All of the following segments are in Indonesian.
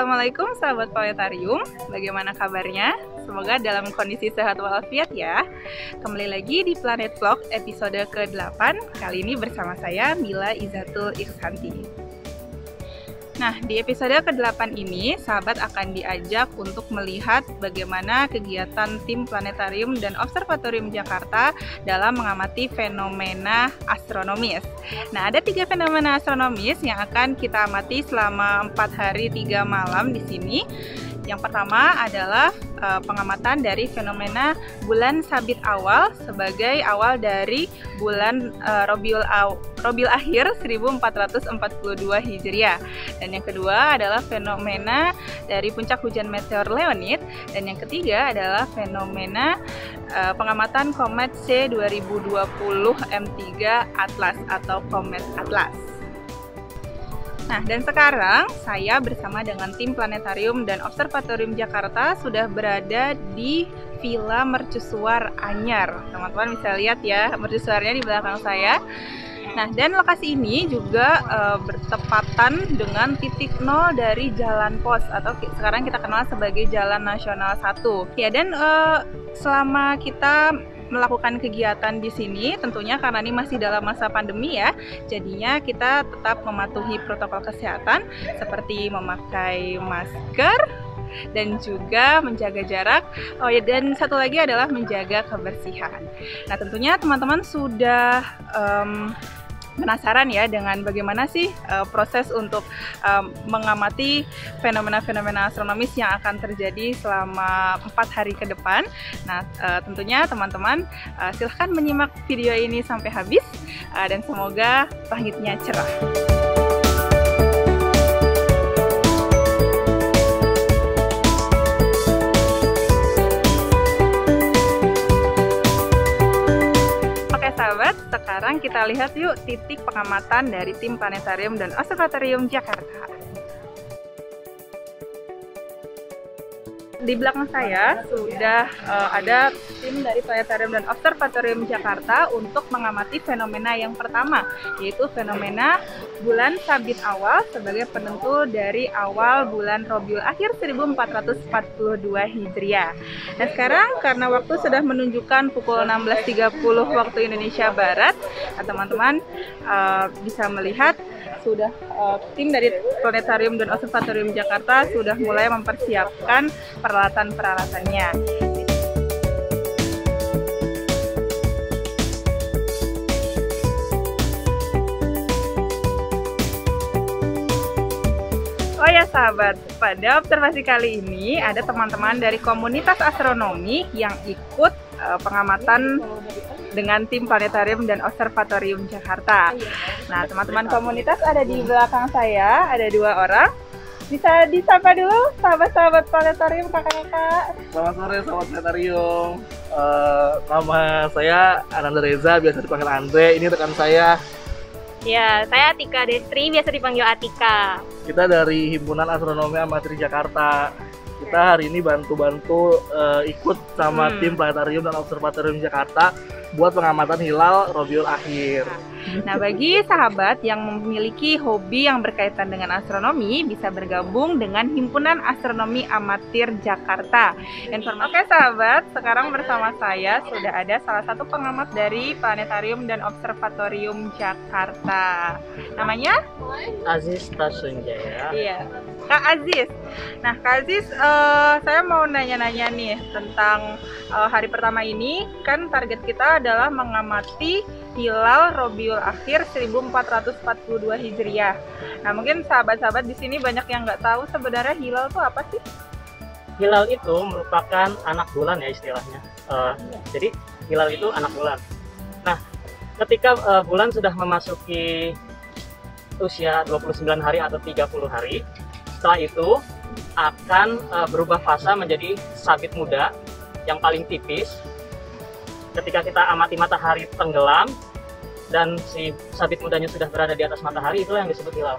Assalamualaikum sahabat planetarium, bagaimana kabarnya? Semoga dalam kondisi sehat walafiat ya. Kembali lagi di Planet Vlog episode ke-8. Kali ini bersama saya Mila Izatul Iksanti. Nah, di episode ke-8 ini, sahabat akan diajak untuk melihat bagaimana kegiatan tim Planetarium dan Observatorium Jakarta dalam mengamati fenomena astronomis. Nah, ada 3 fenomena astronomis yang akan kita amati selama 4 hari 3 malam di sini. Yang pertama adalah pengamatan dari fenomena bulan sabit awal sebagai awal dari bulan Rabiul Akhir 1442 Hijriah. Dan yang kedua adalah fenomena dari puncak hujan meteor Leonid. Dan yang ketiga adalah fenomena pengamatan komet C2020 M3 Atlas atau komet Atlas. Nah, dan sekarang saya bersama dengan tim Planetarium dan Observatorium Jakarta sudah berada di Villa Mercusuar Anyar. Teman-teman bisa lihat ya mercusuarnya di belakang saya. Nah, dan lokasi ini juga bertepatan dengan titik nol dari Jalan Pos atau sekarang kita kenal sebagai Jalan Nasional 1. Ya, dan selama kita melakukan kegiatan di sini, tentunya karena ini masih dalam masa pandemi ya, jadinya kita tetap mematuhi protokol kesehatan seperti memakai masker dan juga menjaga jarak. Oh ya, dan satu lagi adalah menjaga kebersihan. Nah, tentunya teman-teman sudah penasaran ya dengan bagaimana sih proses untuk mengamati fenomena-fenomena astronomis yang akan terjadi selama 4 hari ke depan. Nah, tentunya teman-teman silahkan menyimak video ini sampai habis dan semoga langitnya cerah. Sahabat, sekarang kita lihat yuk titik pengamatan dari tim Planetarium dan Observatorium Jakarta. Di belakang saya sudah ada tim dari Planetarium dan Observatorium Jakarta untuk mengamati fenomena yang pertama, yaitu fenomena bulan sabit awal sebagai penentu dari awal bulan Rabiul Akhir 1442 Hijriah. Dan sekarang karena waktu sudah menunjukkan pukul 16.30 waktu Indonesia Barat, teman-teman bisa melihat sudah tim dari Planetarium dan Observatorium Jakarta sudah mulai mempersiapkan peralatan-peralatannya. Oh ya sahabat, pada observasi kali ini ada teman-teman dari komunitas astronomi yang ikut pengamatan dengan tim Planetarium dan Observatorium Jakarta. Nah, teman-teman komunitas ada di belakang saya, ada 2 orang. Bisa disapa dulu sahabat-sahabat Planetarium, kakak-kakak. Selamat sore sahabat Planetarium. Nama saya Ananda Reza, biasa dipanggil Andre. Ini rekan saya. Ya, saya Atika Destri, biasa dipanggil Atika. Kita dari Himpunan Astronomi Amatir Jakarta. Kita hari ini bantu-bantu ikut sama tim Planetarium dan Observatorium Jakarta buat pengamatan hilal Rabiul Akhir. Nah, bagi sahabat yang memiliki hobi yang berkaitan dengan astronomi, bisa bergabung dengan Himpunan Astronomi Amatir Jakarta. Oke sahabat, sekarang bersama saya sudah ada salah satu pengamat dari Planetarium dan Observatorium Jakarta. Namanya? Aziz Tasunjaya. Iya, Kak Aziz. Nah, Kak Aziz, saya mau nanya-nanya nih tentang hari pertama ini. Kan target kita adalah mengamati hilal Rabiul Akhir 1442 Hijriah. Nah, mungkin sahabat-sahabat di sini banyak yang nggak tahu sebenarnya hilal itu apa sih? Hilal itu merupakan anak bulan ya istilahnya. Jadi hilal itu anak bulan. Nah, ketika bulan sudah memasuki usia 29 hari atau 30 hari, setelah itu akan berubah fasa menjadi sabit muda yang paling tipis. Ketika kita amati matahari tenggelam dan si sabit mudanya sudah berada di atas matahari, itulah yang disebut hilal.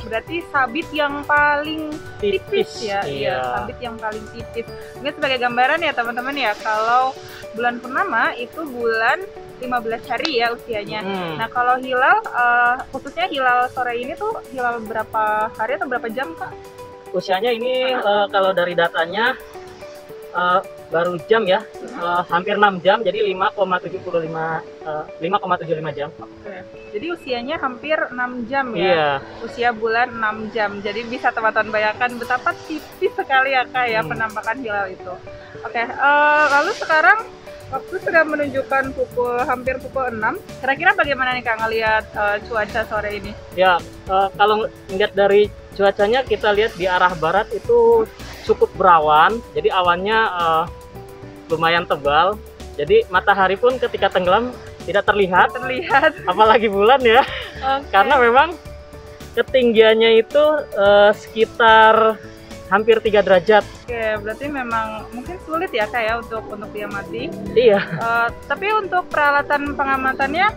Berarti sabit yang paling tipis ya? Iya. Sabit yang paling tipis. Mungkin sebagai gambaran ya teman-teman ya, kalau bulan purnama itu bulan 15 hari ya usianya. Nah, kalau hilal, khususnya hilal sore ini tuh hilal berapa hari atau berapa jam, Kak? usianya ini kalau dari datanya baru jam ya, hampir 6 jam, jadi 5,75 jam. Oke. Jadi usianya hampir 6 jam ya. Iya. Usia bulan 6 jam. Jadi bisa teman-teman bayangkan betapa tipis sekali ya Kak ya penampakan hilal itu. Oke, lalu sekarang waktu sudah menunjukkan hampir pukul 6. Kira-kira bagaimana nih Kak ngelihat cuaca sore ini? Ya, kalau ngeliat dari cuacanya kita lihat di arah barat itu cukup berawan, jadi awannya lumayan tebal. Jadi matahari pun ketika tenggelam tidak terlihat, apalagi bulan ya. Oke. Karena memang ketinggiannya itu sekitar hampir 3 derajat. Oke, berarti memang mungkin sulit ya Kak ya untuk diamati. Iya. Tapi untuk peralatan pengamatannya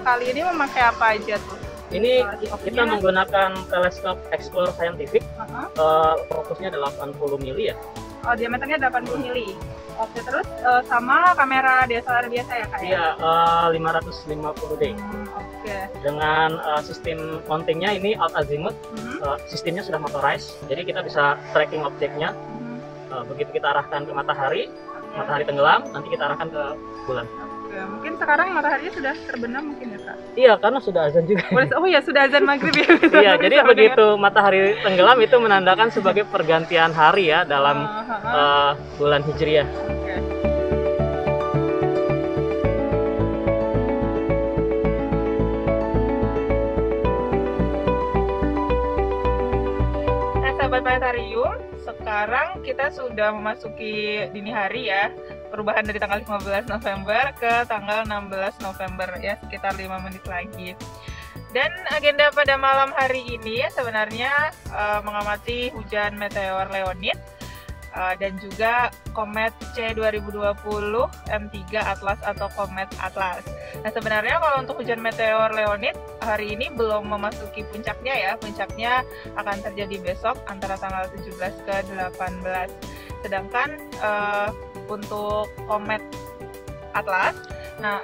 kali ini memakai apa aja tuh? Ini kita menggunakan teleskop Explore Scientific. Fokusnya 80 mili ya. Oh, diameternya 80 mili. Oke, terus sama kamera DSLR biasa ya Kak ya? Iya, 550D. Oke. Dengan sistem mountingnya ini alt azimuth. Sistemnya sudah motorized, jadi kita bisa tracking objeknya. Begitu kita arahkan ke matahari tenggelam, nanti kita arahkan ke bulan. Oke, mungkin sekarang mataharinya sudah terbenam mungkin ya Kak? Iya, karena sudah azan juga. Oh ya, sudah azan maghrib ya? Iya, jadi begitu matahari tenggelam itu menandakan sebagai pergantian hari ya dalam bulan Hijriah. Oke. Nah, sahabat planetarium, sekarang kita sudah memasuki dini hari ya. Perubahan dari tanggal 15 November ke tanggal 16 November ya, sekitar 5 menit lagi. Dan agenda pada malam hari ini sebenarnya mengamati hujan meteor Leonid dan juga komet C 2020 M3 Atlas atau komet Atlas. Nah, sebenarnya kalau untuk hujan meteor Leonid hari ini belum memasuki puncaknya ya. Puncaknya akan terjadi besok antara tanggal 17 ke 18. Sedangkan untuk komet Atlas, nah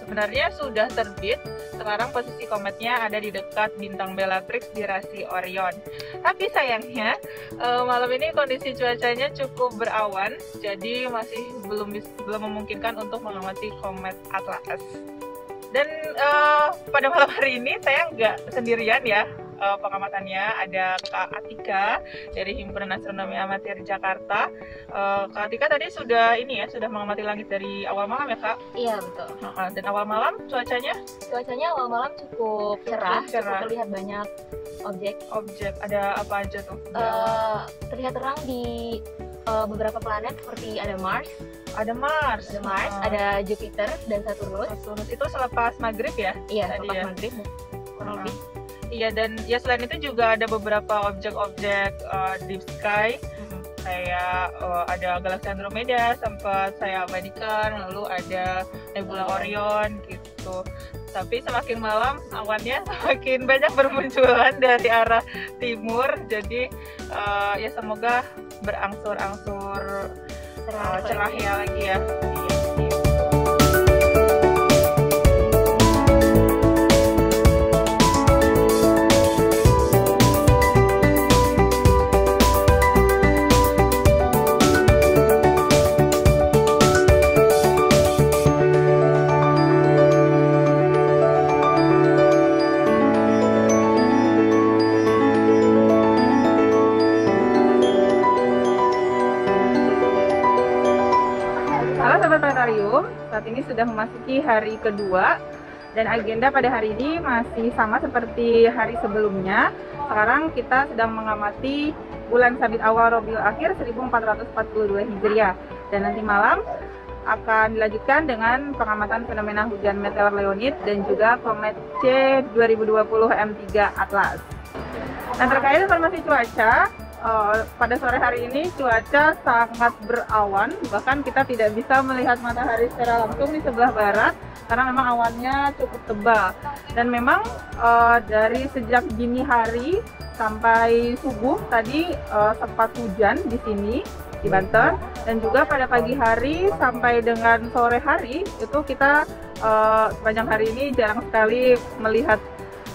sebenarnya sudah terbit. Sekarang posisi kometnya ada di dekat bintang Bellatrix di rasi Orion. Tapi sayangnya malam ini kondisi cuacanya cukup berawan, jadi masih belum memungkinkan untuk mengamati komet Atlas. Dan pada malam hari ini saya nggak sendirian ya. Pengamatannya ada Kak Atika dari Himpunan Astronomi Amatir Jakarta. Kak Atika tadi sudah mengamati langit dari awal malam ya Kak? Iya betul. Dan awal malam cuacanya Awal malam cukup cerah, cukup terlihat banyak objek. Ada apa aja tuh? Terlihat terang di beberapa planet seperti ada Mars, Ada Mars, ada Jupiter dan Saturnus. Itu selepas maghrib ya? Iya, Tadi selepas ya? maghrib kurang lebih. Iya, dan ya selain itu juga ada beberapa objek-objek deep sky, kayak ada galaksi Andromeda sempat saya abadikan, lalu ada nebula Orion gitu. Tapi semakin malam awannya semakin banyak bermunculan dari arah timur, jadi ya semoga berangsur-angsur cerah ya lagi ya. Saat ini sudah memasuki hari kedua dan agenda pada hari ini masih sama seperti hari sebelumnya. Sekarang kita sedang mengamati bulan sabit awal Rabiul Akhir 1442 Hijriah dan nanti malam akan dilanjutkan dengan pengamatan fenomena hujan meteor Leonid dan juga komet C 2020 M3 Atlas. Nah, terkait informasi cuaca, pada sore hari ini cuaca sangat berawan, bahkan kita tidak bisa melihat matahari secara langsung di sebelah barat karena memang awannya cukup tebal. Dan memang dari sejak dini hari sampai subuh tadi sempat hujan di sini di Banten, dan juga pada pagi hari sampai dengan sore hari itu kita sepanjang hari ini jarang sekali melihat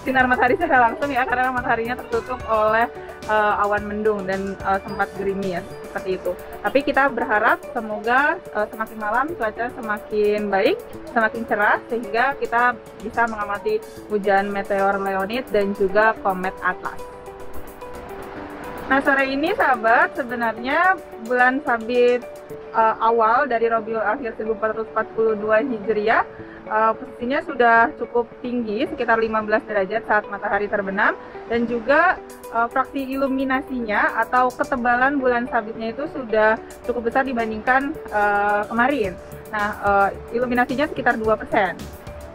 sinar matahari secara langsung ya, karena mataharinya tertutup oleh awan mendung dan sempat gerimis seperti itu. Tapi kita berharap semoga semakin malam cuaca semakin baik, semakin cerah sehingga kita bisa mengamati hujan meteor Leonid dan juga komet Atlas. Nah, sore ini sahabat, sebenarnya bulan sabit awal dari Rabiul Akhir 1442 Hijriah posisinya sudah cukup tinggi, sekitar 15 derajat saat matahari terbenam, dan juga fraksi iluminasinya atau ketebalan bulan sabitnya itu sudah cukup besar dibandingkan kemarin. Nah, iluminasinya sekitar 2%.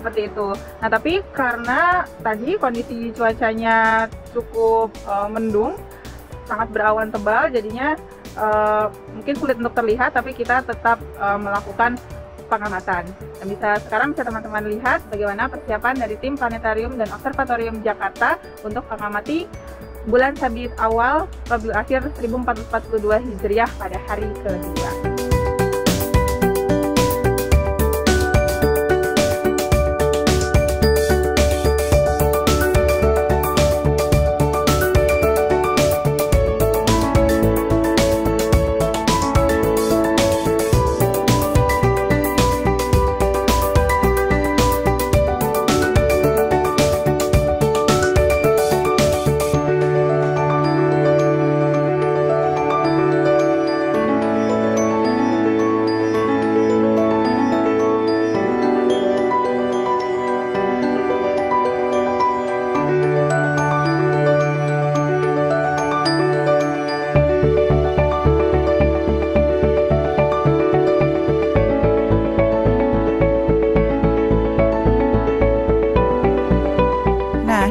Seperti itu. Nah, tapi karena tadi kondisi cuacanya cukup mendung, sangat berawan tebal, jadinya mungkin sulit untuk terlihat, tapi kita tetap melakukan pengamatan. Dan sekarang bisa teman-teman lihat bagaimana persiapan dari tim Planetarium dan Observatorium Jakarta untuk mengamati bulan sabit awal Rabiul Akhir 1442 Hijriah pada hari kedua.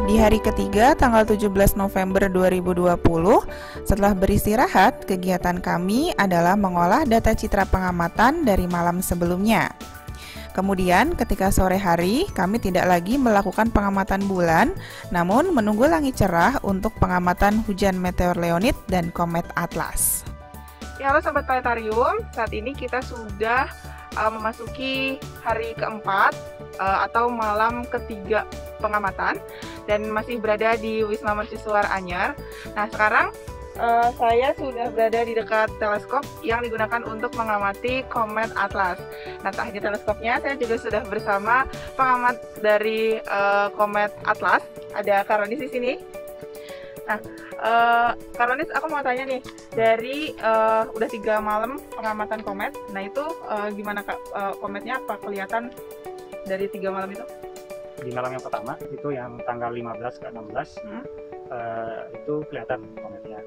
Di hari ketiga, tanggal 17 November 2020, setelah beristirahat, kegiatan kami adalah mengolah data citra pengamatan dari malam sebelumnya. Kemudian, ketika sore hari, kami tidak lagi melakukan pengamatan bulan, namun menunggu langit cerah untuk pengamatan hujan meteor Leonid dan komet Atlas. Ya, halo Sobat Planetarium, saat ini kita sudah memasuki hari keempat atau malam ketiga pengamatan dan masih berada di Wisma Mercusuar Anyar. Nah, sekarang saya sudah berada di dekat teleskop yang digunakan untuk mengamati komet Atlas. Nah, tak hanya teleskopnya, saya juga sudah bersama pengamat dari komet Atlas. Ada Karonis di sini. Nah, Karonis, aku mau tanya nih, dari udah 3 malam pengamatan komet. Nah, itu gimana Kak, kometnya apa kelihatan dari 3 malam itu? Di malam yang pertama itu yang tanggal 15 ke 16 itu kelihatan kometnya,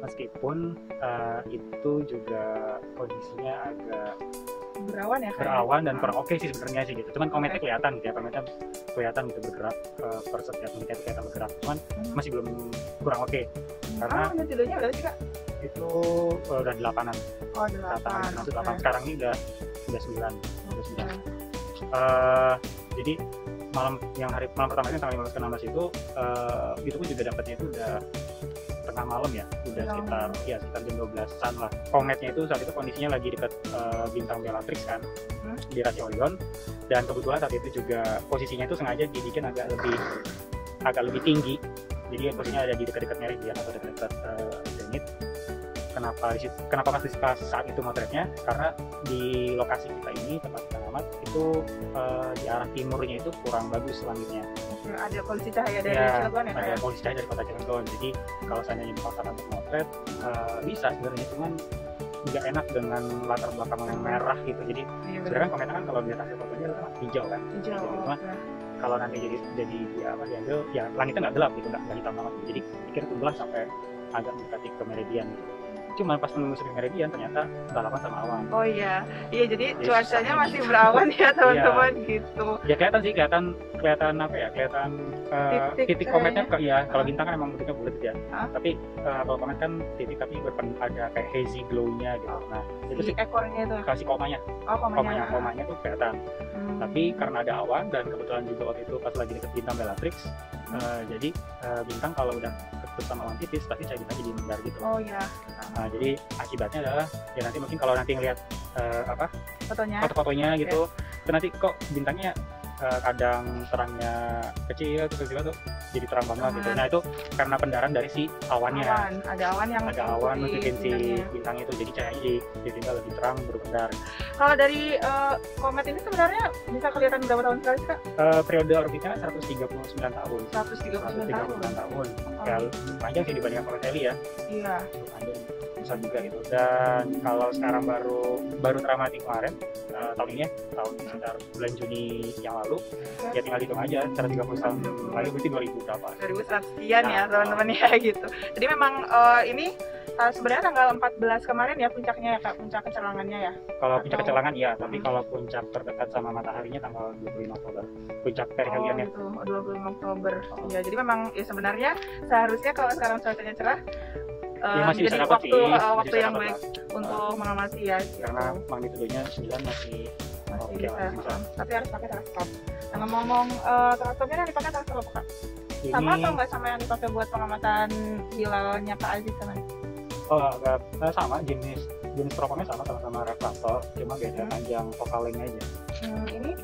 meskipun itu juga kondisinya agak berawan ya, berawan dan kurang oke sih sebenarnya sih gitu. Cuman kometnya kelihatan gitu ya, kometnya kelihatan gitu bergerak per setiap menit kelihatan bergerak, cuman masih belum kurang oke karena tidurnya berapa sih Kak? Itu udah 8-an. Oh, 8. 8. Sekarang ini udah 9. Jadi malam pertama itu tanggal 15 ke 16 itu pun juga dapatnya itu udah tengah malam ya, udah sekitar jam 12-an lah. Kometnya itu saat itu kondisinya lagi dekat bintang Bellatrix kan, di rasi Orion, dan kebetulan saat itu juga posisinya itu sengaja dibikin agak lebih tinggi, jadi posisinya ada di dekat-dekat meridian atau dekat-dekat zenit. Kenapa pas saat itu motretnya? Karena di lokasi kita ini, tempat kita ngamat itu di arah timurnya itu kurang bagus langitnya. Ada polusi cahaya dari Cilegon ya? Ada polusi cahaya dari kota Cilegon. Jadi kalau seandainya dipaksakan untuk motret bisa sebenarnya, cuman nggak enak dengan latar belakang yang merah gitu. Jadi sebenarnya komentar kan kalau lihat hasil fotonya hijau kan. Hijau. Kalau nanti jadi diambil ya langitnya nggak gelap gitu, nggak hitam banget. Jadi pikir tunggulah sampai agak mendekati ke meridian gitu. Cuma pas menelusuri meridian ternyata balapan sama awan. Oh iya, jadi cuacanya masih berawan ya teman-teman gitu. Ya kelihatan apa ya? Kelihatan titik kometnya kalau bintang kan emang bentuknya bulat ya. Tapi kalau komet kan titik tapi ada kayak hazy glow-nya gitu. Nah, itu sih ekornya itu. Kasih komanya. Oh, komanya tuh kelihatan. Tapi karena ada awan dan kebetulan juga waktu itu pas lagi deket bintang Bellatrix, jadi bintang kalau udah ketemu sama awan tipis pasti cahaya bintang jadi mengendar gitu. Oh iya. Nah, jadi akibatnya adalah ya nanti mungkin kalau nanti ngelihat fotonya gitu, itu nanti kok bintangnya kadang terangnya kecil, terus tiba-tiba tuh jadi terang banget gitu. Nah itu karena pendaran dari si awannya. Ada awan yang ada awan bikin si bintang itu, jadi cahayanya jadi lebih terang, berpendar. Kalau dari komet ini sebenarnya bisa kelihatan berapa tahun sekali sih, Kak? Periode orbitnya 139 tahun. 139 tahun. Ya panjang sih dibanding komet Halley ya. Iya. Panjang besar juga gitu. Dan kalau sekarang baru teramati kemarin, tahun ini, tahun sekitar bulan Juni yang lalu, ya tinggal hitung aja, 130 tahun lalu berarti 2000 berapa? 2000 sekian ya teman-teman ya gitu. Jadi memang ini sebenarnya tanggal 14 kemarin ya puncaknya ya Kak, puncak kecelangannya ya. Kalau puncak kecelangan iya, tapi kalau puncak terdekat sama mataharinya tanggal 25 Oktober. Puncak periheliannya. Gitu, 25 Oktober. Ya, jadi memang ya sebenarnya seharusnya kalau sekarang cuacanya cerah masih jadi bisa waktu yang baik untuk mengamati ya gitu. Karena magnitudonya 9 masih bisa. Tapi harus pakai teleskop. Nah, ngomong teleskopnya yang dipakai teleskop apa Kak? Sama atau nggak sama yang dipakai buat pengamatan hilalnya Kak Aziz sama? Oh enggak, sama jenis teropongnya sama refraktor, cuma beda panjang focal length aja.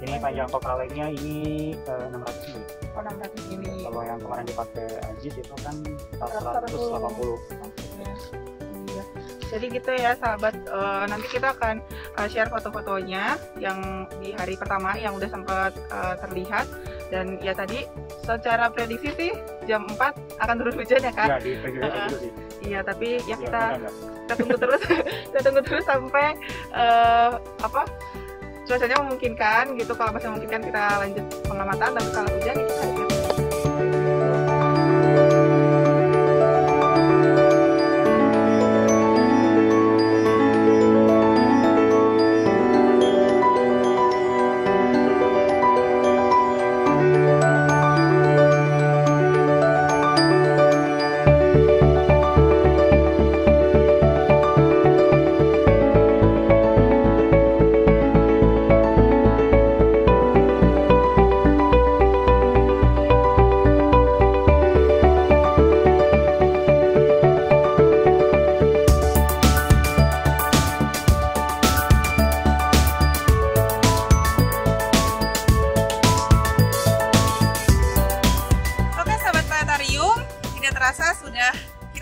Ini panjang focal length-nya ini 600 mili. Oh 600 mili. Kalau yang kemarin dipakai Aziz itu kan 480. Iya. Jadi gitu ya sahabat, nanti kita akan share foto-fotonya yang di hari pertama yang udah sempat terlihat. Dan ya tadi secara prediksi sih jam 4 akan turun hujan ya Kak? Iya, diprediksi gitu sih. Iya, tapi ya kita tunggu terus kita tunggu terus sampai cuacanya memungkinkan gitu. Kalau masih memungkinkan kita lanjut pengamatan, tapi kalau hujan ya kita lanjut.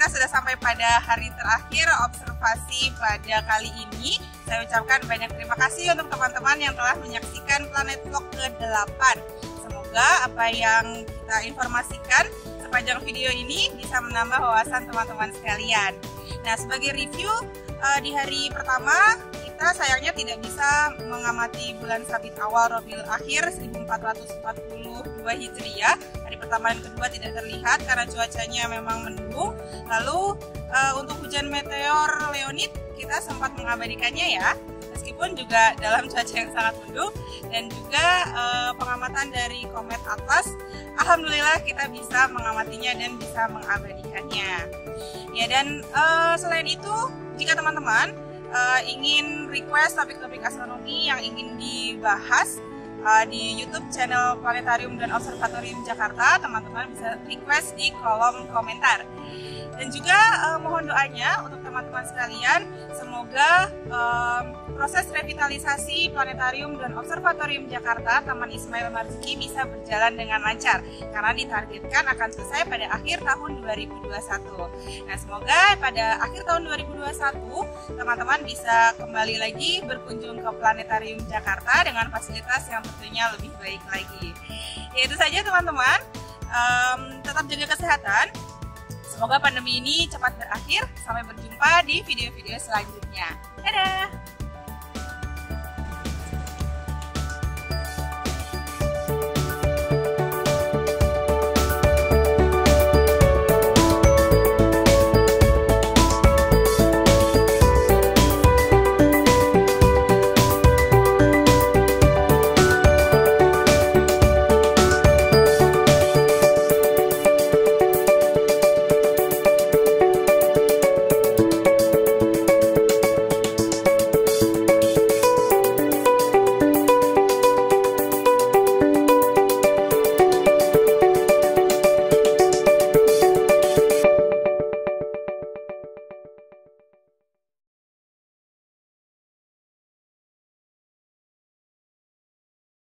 Kita sudah sampai pada hari terakhir observasi pada kali ini. Saya ucapkan banyak terima kasih untuk teman-teman yang telah menyaksikan Planet Vlog ke-8. Semoga apa yang kita informasikan sepanjang video ini bisa menambah wawasan teman-teman sekalian. Nah, sebagai review di hari pertama kita sayangnya tidak bisa mengamati bulan sabit awal Rabiul Akhir 1442 Hijriah. Hari pertama dan kedua tidak terlihat karena cuacanya memang mendung. Lalu untuk hujan meteor Leonid kita sempat mengabadikannya ya, meskipun juga dalam cuaca yang sangat mendung. Dan juga pengamatan dari komet Atlas, alhamdulillah kita bisa mengamatinya dan bisa mengabadikannya. Ya, dan selain itu jika teman-teman ingin request topik-topik astronomi yang ingin dibahas di YouTube channel Planetarium dan Observatorium Jakarta, teman-teman bisa request di kolom komentar. Dan juga mohon doanya untuk teman-teman sekalian, semoga proses revitalisasi Planetarium dan Observatorium Jakarta Taman Ismail Marzuki bisa berjalan dengan lancar, karena ditargetkan akan selesai pada akhir tahun 2021. Nah, semoga pada akhir tahun 2021 teman-teman bisa kembali lagi berkunjung ke Planetarium Jakarta dengan fasilitas yang tentunya lebih baik lagi. Ya, itu saja teman-teman, tetap jaga kesehatan. Semoga pandemi ini cepat berakhir. Sampai berjumpa di video-video selanjutnya. Dadah!